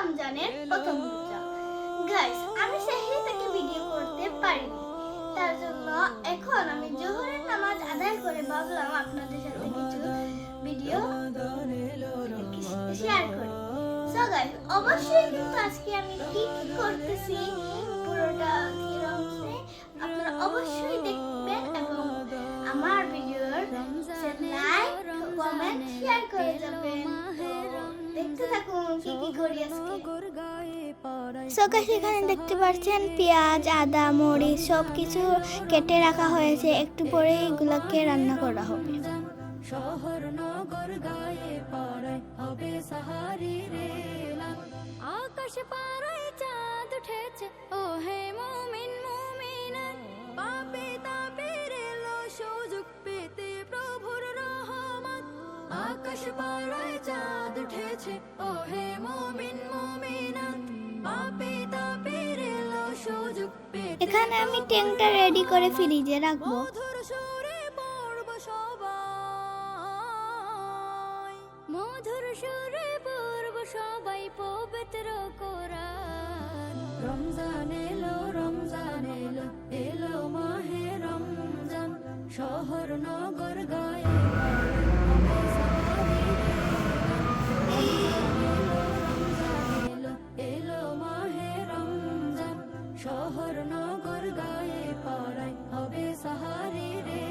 রমজানের প্রথম রোজা। গাইস, আমি সেহরি থেকে ভিডিও করতে পারিনি, তার জন্য এখন আমি জোহরের নামাজ আদায় করে ভাবলাম আপনাদের সাথে কিছু ভিডিও শেয়ার করি। সো গাইস, অবশ্যই কিন্তু আজকে আমি কি কি করতেছি পুরোটা ধীরে আপনারা অবশ্যই দেখবেন এবং আমার ভিডিওর লাইক কমেন্ট শেয়ার করে যাবেন। দেখতে থাকুন কি কি করি আজকে। সো গাইস, এখানে দেখতে পাচ্ছেন পেঁয়াজ, আদা, মরিচ সবকিছু কেটে রাখা হয়েছে, একটু পরে এগুলোকে রান্না করা হবে। শহর নগর গায়ে পড়ায় হবে সাহারি রে, আকাশ পাড়ায় চাঁদ উঠেছে ও হে মুমিন মুমিনাত, পাপে তাপের এলো সুযোগ পেতে প্রভুর রহমত। আকাশ পাড়ায় চাঁদ উঠেছে ও হে মুমিন মুমিনাত, পাপে তাপের এলো সুযোগ পেতে। এখানে আমি ট্যাংটা রেডি করে ফ্রিজে রাখবো। মধুর সুরে পড়ব সবাই, মধুর সুরে পড়ব সবাই পবিত্র কোরআন। রমজান এলো রমজান এলো, এলো মাহে রমজান, শহর নগর গায়ে হবে সাহারি রে। রমজান এলো এলো মাহে রমজান, শহর নগর গায়ে পড়ায় হবে সাহারি রে।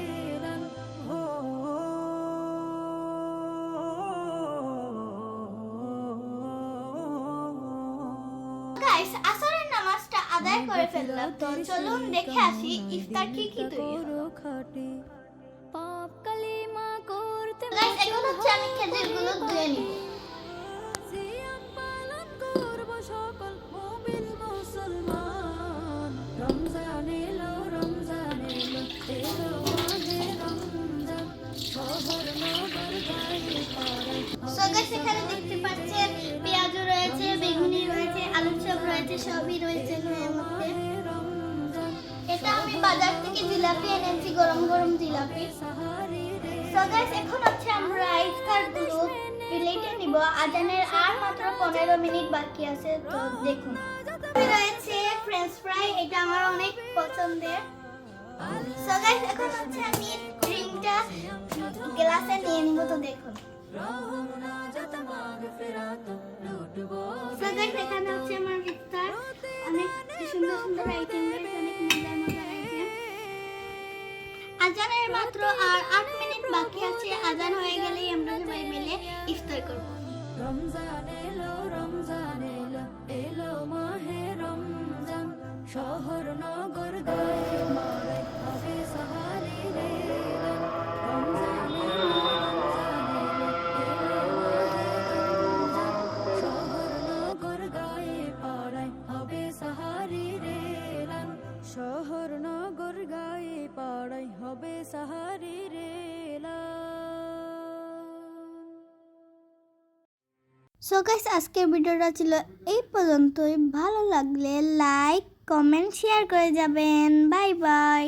গাইস, আসরের নামাজটা আদায় করে ফেললাম, তো চলুন দেখে আসি ইফতার কি কি তৈরি হলো। পাপ কালিমা করতে গাইস, এখন হচ্ছে আমি খেজুরগুলো ধুয়ে নিব। সিয়াম পালন করব সকল মুমিন মুসলমান। রমজান এলো রমজান এলো, এলো মাহে রমজান, শহর নগর গায়ে পড়ায়। সো গাইস, এখানে দেখতে পাচ্ছেন পেঁয়াজ রয়েছে, বেগুনি রয়েছে, আলুর চপ রয়েছে, সবই রয়েছে এর মধ্যে। এটা আমি বাজার থেকে জিলাপি এনেছি, গরম গরম জিলাপি। সো গাইস, এখন হচ্ছে আমরা ইফতারগুলো প্লেটে নিব। আজানের আর মাত্র 15 মিনিট বাকি আছে, তো দেখুন। রয়েছে ফ্রেঞ্চ ফ্রাই, এটা আমার অনেক পছন্দের। সো গাইস, এখন হচ্ছে আমি ড্রিঙ্কটা গ্লাসে নিয়ে নিব, তো দেখুন। সো গাইস, এখানে হচ্ছে আমার ইফতার, অনেক সুন্দর সুন্দর আইটেম রয়েছে, অনেক মজার মজার আইটেম। আজানের মাত্র আর 8 মিনিট বাকি আছে, আজান হয়ে গেলেই আমরা সবাই মিলে ইফতার করব। রমজান এলো রমজান এলো, এলো মাহে রমজান, শহর নগর গায়ে পড়ায় হবে সাহারি রে। রমজান এলো রমজান এলো, এলো মাহে রমজান, শহর নগর গায়ে পড়ায় হবে সাহারি রে। শহর নগর গায়ে পড়ায় হবে সাহারি রে। সো গাইস, আজকের ভিডিওটা ছিল এই পর্যন্তই। ভালো লাগলে লাইক কমেন্ট শেয়ার করে যাবেন। Bye bye.